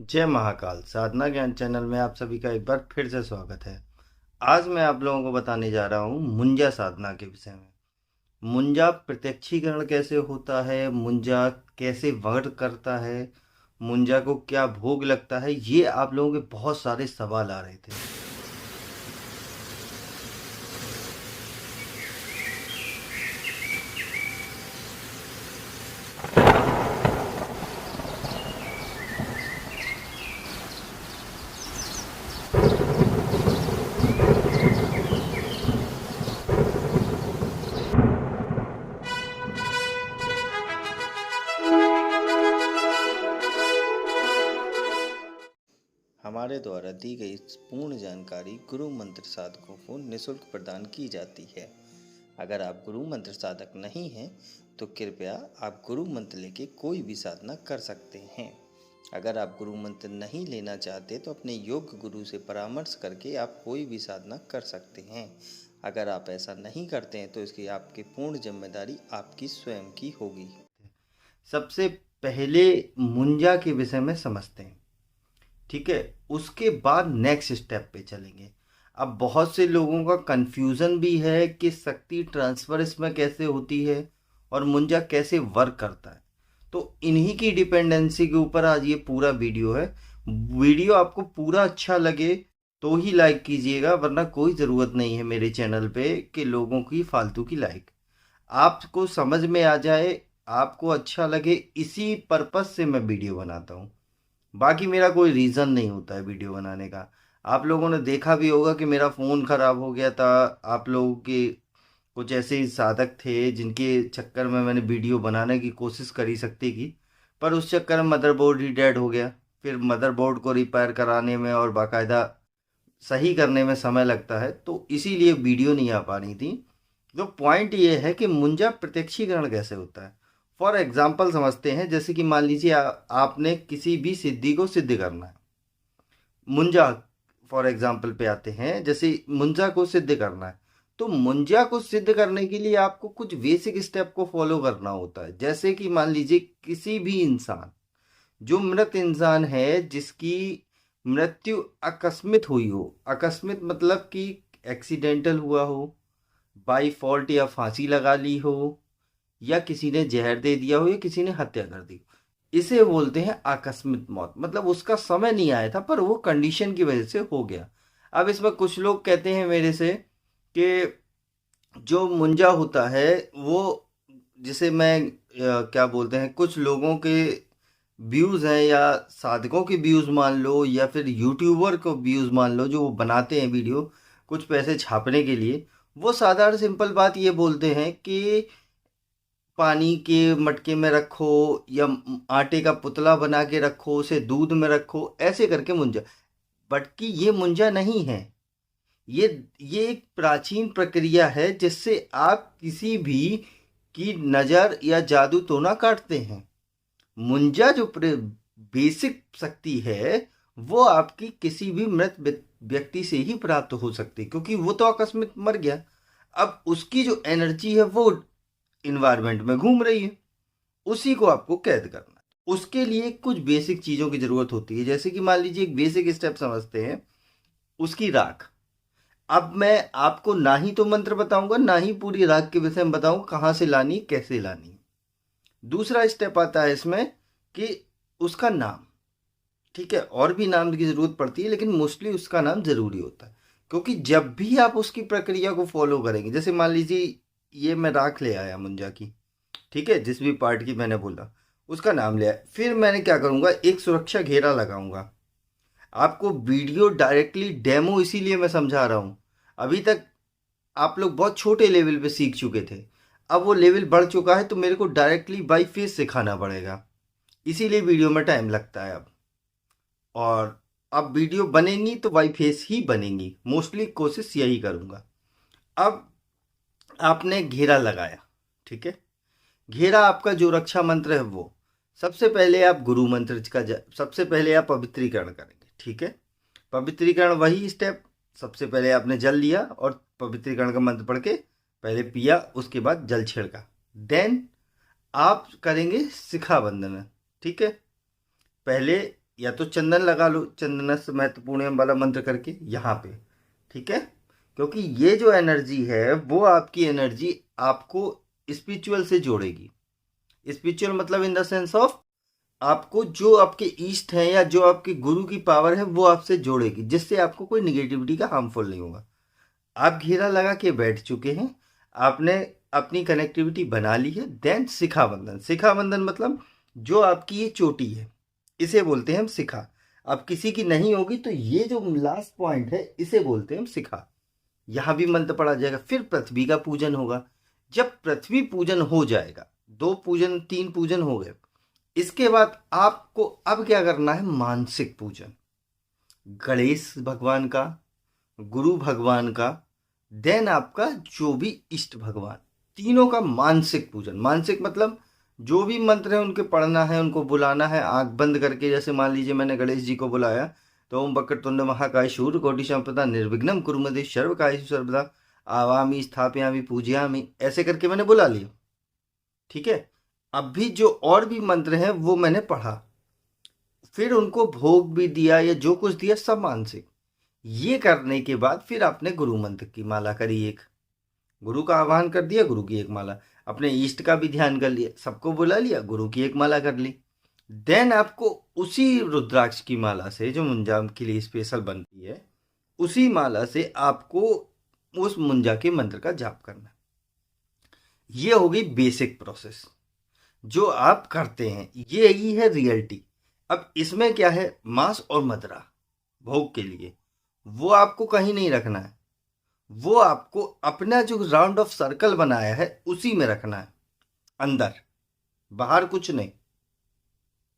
जय महाकाल साधना ज्ञान चैनल में आप सभी का एक बार फिर से स्वागत है। आज मैं आप लोगों को बताने जा रहा हूँ मुंजा साधना के विषय में। मुंजा प्रत्यक्षीकरण कैसे होता है, मुंजा कैसे वर्क करता है, मुंजा को क्या भोग लगता है, ये आप लोगों के बहुत सारे सवाल आ रहे थे। हमारे द्वारा दी गई पूर्ण जानकारी गुरु मंत्र साधकों को निःशुल्क प्रदान की जाती है। अगर आप गुरु मंत्र साधक नहीं हैं तो कृपया आप गुरु मंत्र लेके कोई भी साधना कर सकते हैं। अगर आप गुरु मंत्र नहीं लेना चाहते तो अपने योग्य गुरु से परामर्श करके आप कोई भी साधना कर सकते हैं। अगर आप ऐसा नहीं करते हैं तो इसकी आपकी पूर्ण जिम्मेदारी आपकी स्वयं की होगी। सबसे पहले मुंजा के विषय में समझते हैं, ठीक है। उसके बाद नेक्स्ट स्टेप पे चलेंगे। अब बहुत से लोगों का कंफ्यूजन भी है कि शक्ति ट्रांसफर इसमें कैसे होती है और मुंजा कैसे वर्क करता है। तो इन्हीं की डिपेंडेंसी के ऊपर आज ये पूरा वीडियो है। वीडियो आपको पूरा अच्छा लगे तो ही लाइक कीजिएगा, वरना कोई ज़रूरत नहीं है मेरे चैनल पे कि लोगों की फालतू की लाइक। आपको समझ में आ जाए, आपको अच्छा लगे, इसी पर्पस से मैं वीडियो बनाता हूँ। बाकी मेरा कोई रीज़न नहीं होता है वीडियो बनाने का। आप लोगों ने देखा भी होगा कि मेरा फ़ोन ख़राब हो गया था। आप लोगों के कुछ ऐसे ही साधक थे जिनके चक्कर में मैंने वीडियो बनाने की कोशिश करी सकती की, पर उस चक्कर में मदरबोर्ड ही डेड हो गया। फिर मदरबोर्ड को रिपेयर कराने में और बाकायदा सही करने में समय लगता है, तो इसीलिए वीडियो नहीं आ पा रही थी। तो पॉइंट ये है कि मुंजा प्रत्यक्षीकरण कैसे होता है। फॉर एग्जाम्पल समझते हैं, जैसे कि मान लीजिए आपने किसी भी सिद्धि को सिद्ध करना है। मुंजा फॉर एग्जाम्पल पे आते हैं, जैसे मुंजा को सिद्ध करना है तो मुंजा को सिद्ध करने के लिए आपको कुछ बेसिक स्टेप को फॉलो करना होता है। जैसे कि मान लीजिए किसी भी इंसान, जो मृत इंसान है, जिसकी मृत्यु आकस्मिक हुई हो, आकस्मिक मतलब कि एक्सीडेंटल हुआ हो, बाई फॉल्ट या फांसी लगा ली हो, या किसी ने जहर दे दिया हो, या किसी ने हत्या कर दी, इसे बोलते हैं आकस्मिक मौत। मतलब उसका समय नहीं आया था पर वो कंडीशन की वजह से हो गया। अब इसमें कुछ लोग कहते हैं मेरे से कि जो मुंजा होता है वो, जिसे मैं क्या बोलते हैं, कुछ लोगों के व्यूज़ हैं या साधकों के व्यूज़ मान लो, या फिर यूट्यूबर को व्यूज़ मान लो, जो वो बनाते हैं वीडियो कुछ पैसे छापने के लिए। वो साधारण सिंपल बात ये बोलते हैं कि पानी के मटके में रखो, या आटे का पुतला बना के रखो, उसे दूध में रखो, ऐसे करके मुंजा। बट कि ये मुंजा नहीं है। ये ये एक प्राचीन प्रक्रिया है जिससे आप किसी भी की नज़र या जादू टोना काटते हैं। मुंजा जो बेसिक शक्ति है वो आपकी किसी भी मृत व्यक्ति से ही प्राप्त हो सकती है, क्योंकि वो तो आकस्मिक मर गया। अब उसकी जो एनर्जी है वो इन्वायरमेंट में घूम रही है, उसी को आपको कैद करना है। उसके लिए कुछ बेसिक चीज़ों की ज़रूरत होती है। जैसे कि मान लीजिए एक बेसिक स्टेप समझते हैं, उसकी राख। अब मैं आपको ना ही तो मंत्र बताऊंगा, ना ही पूरी राख के विषय में बताऊंगा कहाँ से लानी, कैसे लानी। दूसरा स्टेप आता है इसमें कि उसका नाम, ठीक है। और भी नाम की ज़रूरत पड़ती है लेकिन मोस्टली उसका नाम ज़रूरी होता है, क्योंकि जब भी आप उसकी प्रक्रिया को फॉलो करेंगे, जैसे मान लीजिए ये मैं राख ले आया मुंजा की, ठीक है, जिस भी पार्ट की मैंने बोला उसका नाम लिया, फिर मैंने क्या करूँगा, एक सुरक्षा घेरा लगाऊंगा। आपको वीडियो डायरेक्टली डेमो इसीलिए मैं समझा रहा हूँ। अभी तक आप लोग बहुत छोटे लेवल पे सीख चुके थे, अब वो लेवल बढ़ चुका है तो मेरे को डायरेक्टली बाई फेस सिखाना पड़ेगा, इसीलिए वीडियो में टाइम लगता है अब। और अब वीडियो बनेंगी तो बाई फेस ही बनेंगी, मोस्टली कोशिश यही करूँगा। अब आपने घेरा लगाया, ठीक है। घेरा आपका जो रक्षा मंत्र है वो, सबसे पहले आप गुरु मंत्र का सबसे पहले आप पवित्रीकरण करेंगे, ठीक है। पवित्रीकरण वही स्टेप, सबसे पहले आपने जल लिया और पवित्रीकरण का मंत्र पढ़ के पहले पिया, उसके बाद जल छिड़का, देन आप करेंगे शिखा बंधन, ठीक है। पहले या तो चंदन लगा लो, चंदनस्य महत्वपूर्ण वाला मंत्र करके यहाँ पे, ठीक है। क्योंकि ये जो एनर्जी है वो आपकी एनर्जी आपको स्पिरिचुअल से जोड़ेगी। स्पिरिचुअल मतलब इन द सेंस ऑफ आपको जो आपके ईस्ट हैं या जो आपके गुरु की पावर है वो आपसे जोड़ेगी, जिससे आपको कोई निगेटिविटी का हार्मफुल नहीं होगा। आप घेरा लगा के बैठ चुके हैं, आपने अपनी कनेक्टिविटी बना ली है। देन शिखा बंधन। शिखा बंधन मतलब जो आपकी ये चोटी है इसे बोलते हैं हम शिखा। अब किसी की नहीं होगी तो ये जो लास्ट पॉइंट है इसे बोलते हैं हम शिखा। यहाँ भी मंत्र पढ़ा जाएगा। फिर पृथ्वी का पूजन होगा। जब पृथ्वी पूजन हो जाएगा, 2 पूजन 3 पूजन हो गए, इसके बाद आपको अब क्या करना है, मानसिक पूजन। गणेश भगवान का, गुरु भगवान का, देन आपका जो भी इष्ट भगवान, तीनों का मानसिक पूजन। मानसिक मतलब जो भी मंत्र है उनके पढ़ना है, उनको बुलाना है आंख बंद करके। जैसे मान लीजिए मैंने गणेश जी को बुलाया तो ओम वक्रतुंड महाकाय शूर कोटि संप्रदा निर्विघ्नं कुरु मे देव सर्वकार्येषु सर्वदा आवामि स्थापयामि पूजयामि, ऐसे करके मैंने बुला लिया, ठीक है। अब भी जो और भी मंत्र हैं वो मैंने पढ़ा, फिर उनको भोग भी दिया या जो कुछ दिया सब मानसिक। ये करने के बाद फिर आपने गुरु मंत्र की माला करी, एक गुरु का आह्वान कर दिया, गुरु की एक माला, अपने इष्ट का भी ध्यान कर लिया, सबको बुला लिया, गुरु की एक माला कर ली। देन आपको उसी रुद्राक्ष की माला से जो मुंजाम के लिए स्पेशल बनती है, उसी माला से आपको उस मुंजा के मंत्र का जाप करना। ये हो गई बेसिक प्रोसेस जो आप करते हैं, ये ही है रियलिटी। अब इसमें क्या है, मांस और मदिरा भोग के लिए वो आपको कहीं नहीं रखना है, वो आपको अपना जो राउंड ऑफ सर्कल बनाया है उसी में रखना है, अंदर, बाहर कुछ नहीं।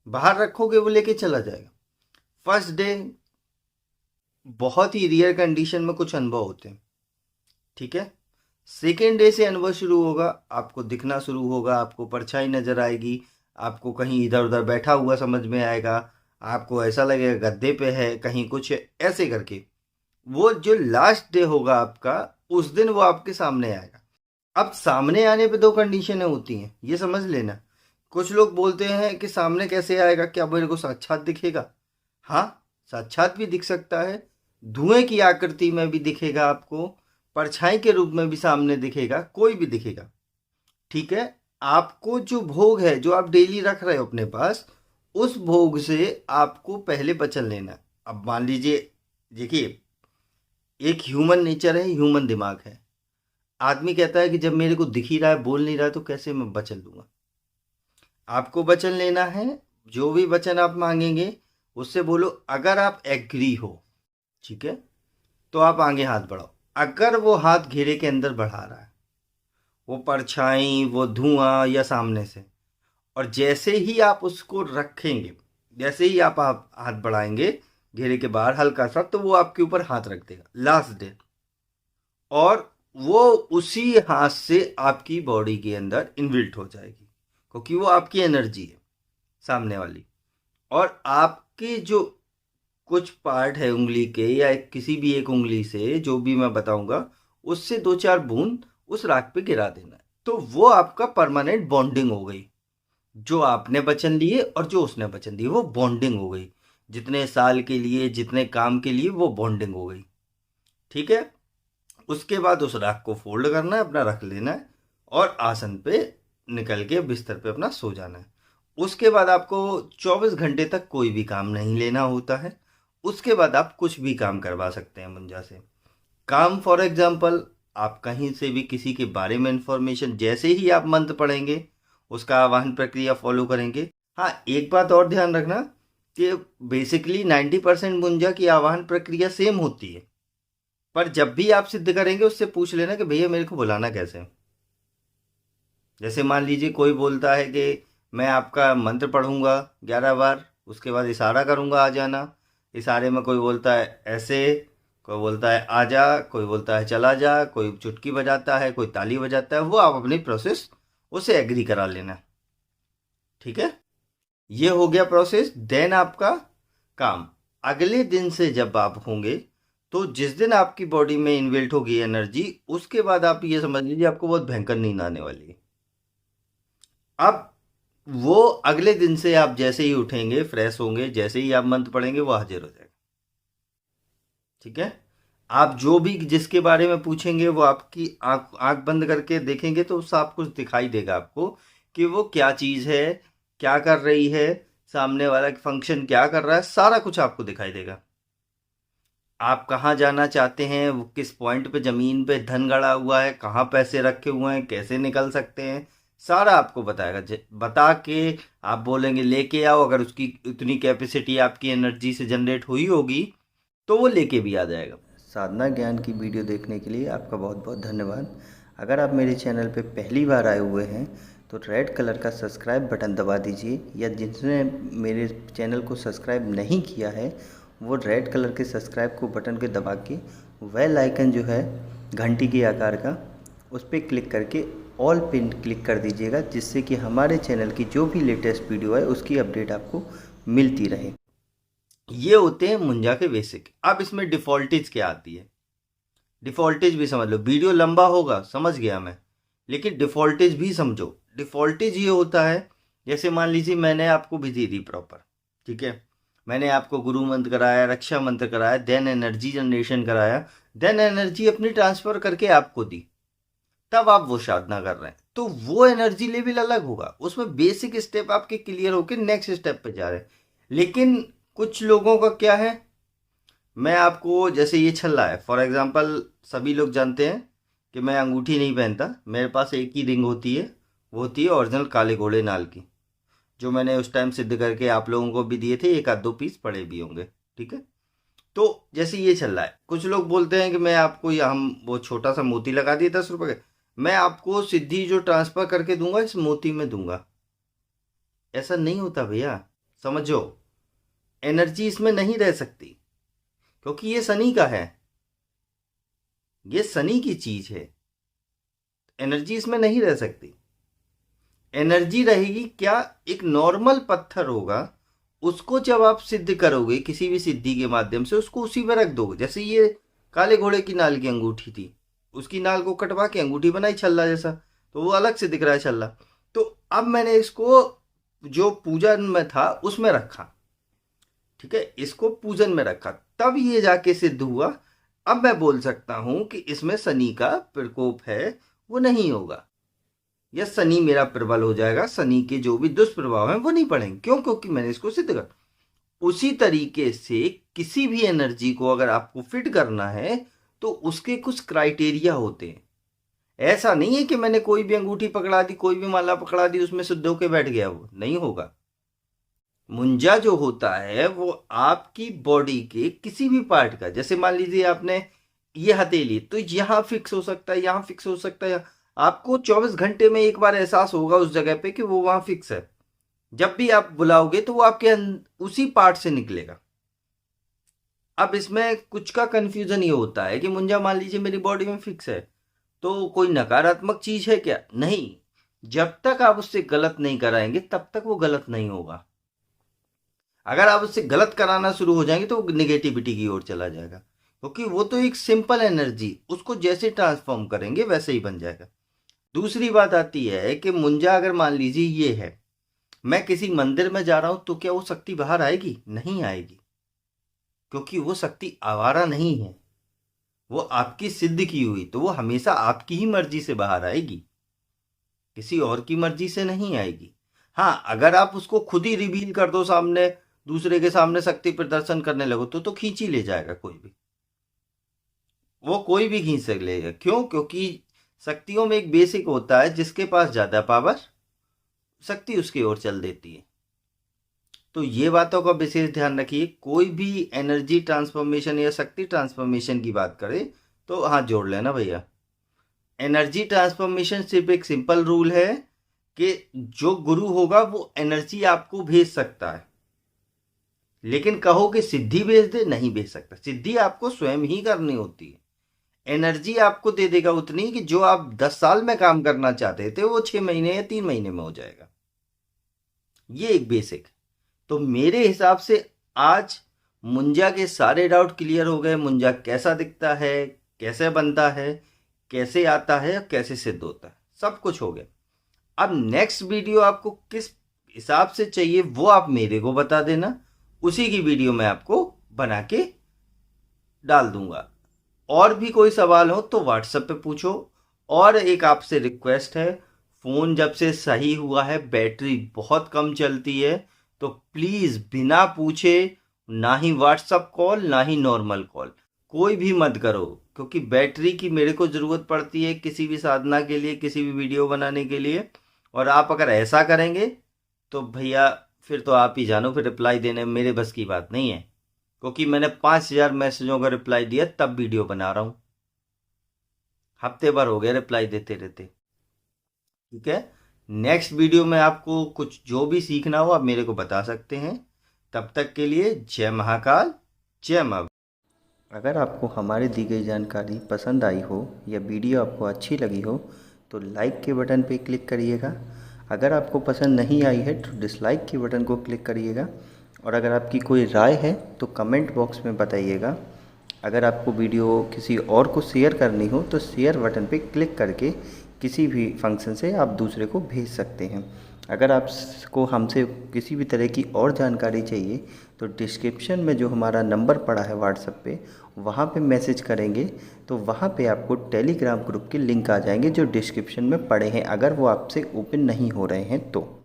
बाहर रखोगे वो लेके चला जाएगा। फर्स्ट डे बहुत ही रेयर कंडीशन में कुछ अनुभव होते हैं, ठीक है। सेकेंड डे से अनुभव शुरू होगा, आपको दिखना शुरू होगा, आपको परछाई नजर आएगी, आपको कहीं इधर उधर बैठा हुआ समझ में आएगा, आपको ऐसा लगेगा गद्दे पे है, कहीं कुछ है, ऐसे करके। वो जो लास्ट डे होगा आपका, उस दिन वो आपके सामने आएगा। अब सामने आने पे 2 कंडीशनें होती हैं, ये समझ लेना। कुछ लोग बोलते हैं कि सामने कैसे आएगा, क्या मेरे को साक्षात दिखेगा? हाँ, साक्षात भी दिख सकता है, धुएं की आकृति में भी दिखेगा आपको, परछाई के रूप में भी सामने दिखेगा, कोई भी दिखेगा, ठीक है। आपको जो भोग है जो आप डेली रख रहे हो अपने पास, उस भोग से आपको पहले वचन लेना। अब मान लीजिए, देखिए एक ह्यूमन नेचर है, ह्यूमन दिमाग है। आदमी कहता है कि जब मेरे को दिख ही रहा है, बोल नहीं रहा है, तो कैसे मैं वचन लूंगा। आपको वचन लेना है, जो भी वचन आप मांगेंगे उससे बोलो अगर आप एग्री हो, ठीक है, तो आप आगे हाथ बढ़ाओ। अगर वो हाथ घेरे के अंदर बढ़ा रहा है, वो परछाई, वो धुआं या सामने से, और जैसे ही आप उसको रखेंगे, जैसे ही आप हाथ बढ़ाएंगे घेरे के बाहर हल्का सा, तो वो आपके ऊपर हाथ रख देगा लास्ट डे, और वो उसी हाथ से आपकी बॉडी के अंदर इनबिल्ट हो जाएगी, क्योंकि वो आपकी एनर्जी है सामने वाली। और आपके जो कुछ पार्ट है उंगली के या किसी भी एक उंगली से, जो भी मैं बताऊंगा, उससे 2-4 बूंद उस राख पे गिरा देना है, तो वो आपका परमानेंट बॉन्डिंग हो गई। जो आपने वचन लिए और जो उसने वचन दिए, वो बॉन्डिंग हो गई। जितने साल के लिए, जितने काम के लिए, वो बॉन्डिंग हो गई, ठीक है। उसके बाद उस राख को फोल्ड करना है, अपना रख लेना है, और आसन पे निकल के बिस्तर पे अपना सो जाना है। उसके बाद आपको 24 घंटे तक कोई भी काम नहीं लेना होता है। उसके बाद आप कुछ भी काम करवा सकते हैं मुंजा से। काम फॉर एग्जाम्पल, आप कहीं से भी किसी के बारे में इंफॉर्मेशन, जैसे ही आप मंत्र पढ़ेंगे उसका आवाहन प्रक्रिया फॉलो करेंगे। हाँ, एक बात और ध्यान रखना कि बेसिकली 90% मुंजा की आवाहन प्रक्रिया सेम होती है, पर जब भी आप सिद्ध करेंगे उससे पूछ लेना कि भैया मेरे को बुलाना कैसे है। जैसे मान लीजिए कोई बोलता है कि मैं आपका मंत्र पढ़ूंगा 11 बार, उसके बाद इशारा करूंगा आ जाना। इशारे में कोई बोलता है ऐसे, कोई बोलता है आ जा, कोई बोलता है चला जा, कोई चुटकी बजाता है, कोई ताली बजाता है। वो आप अपनी प्रोसेस उसे एग्री करा लेना, ठीक है। ये हो गया प्रोसेस। देन आपका काम अगले दिन से जब आप होंगे, तो जिस दिन आपकी बॉडी में इनबिल्ट होगी एनर्जी, उसके बाद आप ये समझ लीजिए आपको बहुत भयंकर नींद आने वाली है। अब वो अगले दिन से आप जैसे ही उठेंगे, फ्रेश होंगे, जैसे ही आप मंत्र पढ़ेंगे वो हाजिर हो जाएगा। ठीक है। आप जो भी जिसके बारे में पूछेंगे वो आपकी आंख आंख बंद करके देखेंगे तो सब कुछ दिखाई देगा आपको कि वो क्या चीज़ है, क्या कर रही है, सामने वाला फंक्शन क्या कर रहा है, सारा कुछ आपको दिखाई देगा। आप कहाँ जाना चाहते हैं, वो किस पॉइंट पे ज़मीन पे धन गड़ा हुआ है, कहाँ पैसे रखे हुए हैं, कैसे निकल सकते हैं, सारा आपको बताएगा। बता के आप बोलेंगे लेके आओ, अगर उसकी उतनी कैपेसिटी आपकी एनर्जी से जनरेट हुई होगी तो वो लेके भी आ जाएगा। साधना ज्ञान की वीडियो देखने के लिए आपका बहुत बहुत धन्यवाद। अगर आप मेरे चैनल पे पहली बार आए हुए हैं तो रेड कलर का सब्सक्राइब बटन दबा दीजिए, या जिसने मेरे चैनल को सब्सक्राइब नहीं किया है वो रेड कलर के सब्सक्राइब को बटन के दबा के बेल आइकन जो है घंटी के आकार का, उस पर क्लिक करके ऑल पिन क्लिक कर दीजिएगा, जिससे कि हमारे चैनल की जो भी लेटेस्ट वीडियो है उसकी अपडेट आपको मिलती रहे। ये होते हैं मुंजा के बेसिक। अब इसमें डिफ़ॉल्टेज क्या आती है, डिफ़ॉल्टेज भी समझ लो। वीडियो लंबा होगा समझ गया मैं, लेकिन डिफ़ॉल्टेज भी समझो। डिफ़ॉल्टेज ये होता है, जैसे मान लीजिए मैंने आपको विधि दी प्रॉपर, ठीक है, मैंने आपको गुरु मंत्र कराया, रक्षा मंत्र कराया, देन एनर्जी जनरेशन कराया, देन एनर्जी अपनी ट्रांसफ़र करके आपको दी, तब आप वो साधना कर रहे हैं, तो वो एनर्जी लेवल अलग होगा। उसमें बेसिक स्टेप आपके क्लियर होकर नेक्स्ट स्टेप पे जा रहे हैं। लेकिन कुछ लोगों का क्या है, मैं आपको जैसे ये छल्ला है फॉर एग्जांपल, सभी लोग जानते हैं कि मैं अंगूठी नहीं पहनता, मेरे पास एक ही रिंग होती है, वो होती है ओरिजिनल काले घोड़े नाल की, जो मैंने उस टाइम सिद्ध करके आप लोगों को भी दिए थे, एक आध दो पीस पड़े भी होंगे। ठीक है, तो जैसे ये चल रहा है, कुछ लोग बोलते हैं कि मैं आपको हम वो छोटा सा मोती लगा दिए 10 रुपए का, मैं आपको सिद्धि जो ट्रांसफर करके दूंगा इस मोती में दूंगा। ऐसा नहीं होता भैया, समझो। एनर्जी इसमें नहीं रह सकती, क्योंकि ये शनि का है, ये शनि की चीज है, एनर्जी इसमें नहीं रह सकती। एनर्जी रहेगी क्या, एक नॉर्मल पत्थर होगा, उसको जब आप सिद्ध करोगे किसी भी सिद्धि के माध्यम से, उसको उसी में रख दोगे। जैसे ये काले घोड़े की नाल की अंगूठी थी, उसकी नाल को कटवा के अंगूठी बनाई छल्ला जैसा, तो वो अलग से दिख रहा है छल्ला। तो अब मैंने इसको जो पूजन में था उसमें रखा, ठीक है, इसको पूजन में रखा, तब ये जाके सिद्ध हुआ। अब मैं बोल सकता हूं कि इसमें शनि का प्रकोप है, वो नहीं होगा, या शनि मेरा प्रबल हो जाएगा, शनि के जो भी दुष्प्रभाव हैं वो नहीं पड़ेंगे। क्यों? क्योंकि मैंने इसको सिद्ध कर। उसी तरीके से किसी भी एनर्जी को अगर आपको फिट करना है तो उसके कुछ क्राइटेरिया होते हैं। ऐसा नहीं है कि मैंने कोई भी अंगूठी पकड़ा दी, कोई भी माला पकड़ा दी, उसमें सिद्ध होके बैठ गया, वो नहीं होगा। मुंजा जो होता है वो आपकी बॉडी के किसी भी पार्ट का, जैसे मान लीजिए आपने ये हथेली, तो यहाँ फिक्स हो सकता है, यहाँ फिक्स हो सकता है, आपको 24 घंटे में एक बार एहसास होगा उस जगह पे कि वो वहां फिक्स है। जब भी आप बुलाओगे तो वो आपके उसी पार्ट से निकलेगा। अब इसमें कुछ का कंफ्यूजन ये होता है कि मुंजा मान लीजिए मेरी बॉडी में फिक्स है, तो कोई नकारात्मक चीज है क्या? नहीं, जब तक आप उससे गलत नहीं कराएंगे तब तक वो गलत नहीं होगा। अगर आप उससे गलत कराना शुरू हो जाएंगे तो वो निगेटिविटी की ओर चला जाएगा, क्योंकि वो तो एक सिंपल एनर्जी, उसको जैसे ट्रांसफॉर्म करेंगे वैसे ही बन जाएगा। दूसरी बात आती है कि मुंजा अगर मान लीजिए ये है, मैं किसी मंदिर में जा रहा हूं, तो क्या वो शक्ति बाहर आएगी? नहीं आएगी, क्योंकि वो शक्ति आवारा नहीं है, वो आपकी सिद्ध की हुई, तो वो हमेशा आपकी ही मर्जी से बाहर आएगी, किसी और की मर्जी से नहीं आएगी। हाँ, अगर आप उसको खुद ही रिवील कर दो, सामने दूसरे के सामने शक्ति प्रदर्शन करने लगो, तो खींच ही ले जाएगा कोई भी, वो कोई भी खींच से लेगा। क्यों? क्योंकि शक्तियों में एक बेसिक होता है, जिसके पास ज्यादा पावर, शक्ति उसकी ओर चल देती है। तो ये बातों का विशेष ध्यान रखिए। कोई भी एनर्जी ट्रांसफॉर्मेशन या शक्ति ट्रांसफॉर्मेशन की बात करे तो हाथ जोड़ लेना भैया। एनर्जी ट्रांसफॉर्मेशन सिर्फ एक सिंपल रूल है कि जो गुरु होगा वो एनर्जी आपको भेज सकता है, लेकिन कहो कि सिद्धि भेज दे, नहीं भेज सकता। सिद्धि आपको स्वयं ही करनी होती है। एनर्जी आपको दे देगा उतनी कि जो आप 10 साल में काम करना चाहते थे वो 6 महीने या 3 महीने में हो जाएगा। ये एक बेसिक। तो मेरे हिसाब से आज मुंजा के सारे डाउट क्लियर हो गए। मुंजा कैसा दिखता है, कैसे बनता है, कैसे आता है, कैसे सिद्ध होता है, सब कुछ हो गया। अब नेक्स्ट वीडियो आपको किस हिसाब से चाहिए वो आप मेरे को बता देना, उसी की वीडियो मैं आपको बना के डाल दूंगा। और भी कोई सवाल हो तो व्हाट्सएप पे पूछो। और एक आपसे रिक्वेस्ट है, फ़ोन जब से सही हुआ है बैटरी बहुत कम चलती है, तो प्लीज़ बिना पूछे ना ही व्हाट्सएप कॉल ना ही नॉर्मल कॉल कोई भी मत करो, क्योंकि बैटरी की मेरे को ज़रूरत पड़ती है किसी भी साधना के लिए, किसी भी वीडियो बनाने के लिए। और आप अगर ऐसा करेंगे तो भैया फिर तो आप ही जानो, फिर रिप्लाई देने में मेरे बस की बात नहीं है, क्योंकि मैंने 5,000 मैसेजों का रिप्लाई दिया तब वीडियो बना रहा हूँ। हफ्ते भर हो गए रिप्लाई देते रहते। ठीक है, नेक्स्ट वीडियो में आपको कुछ जो भी सीखना हो आप मेरे को बता सकते हैं। तब तक के लिए जय महाकाल, जय माँ। अगर आपको हमारी दी गई जानकारी पसंद आई हो या वीडियो आपको अच्छी लगी हो तो लाइक के बटन पे क्लिक करिएगा। अगर आपको पसंद नहीं आई है तो डिसलाइक के बटन को क्लिक करिएगा। और अगर आपकी कोई राय है तो कमेंट बॉक्स में बताइएगा। अगर आपको वीडियो किसी और को शेयर करनी हो तो शेयर बटन पे क्लिक करके किसी भी फंक्शन से आप दूसरे को भेज सकते हैं। अगर आपको हमसे किसी भी तरह की और जानकारी चाहिए तो डिस्क्रिप्शन में जो हमारा नंबर पड़ा है व्हाट्सएप पे, वहाँ पे मैसेज करेंगे तो वहाँ पे आपको टेलीग्राम ग्रुप के लिंक आ जाएंगे जो डिस्क्रिप्शन में पड़े हैं, अगर वो आपसे ओपन नहीं हो रहे हैं तो।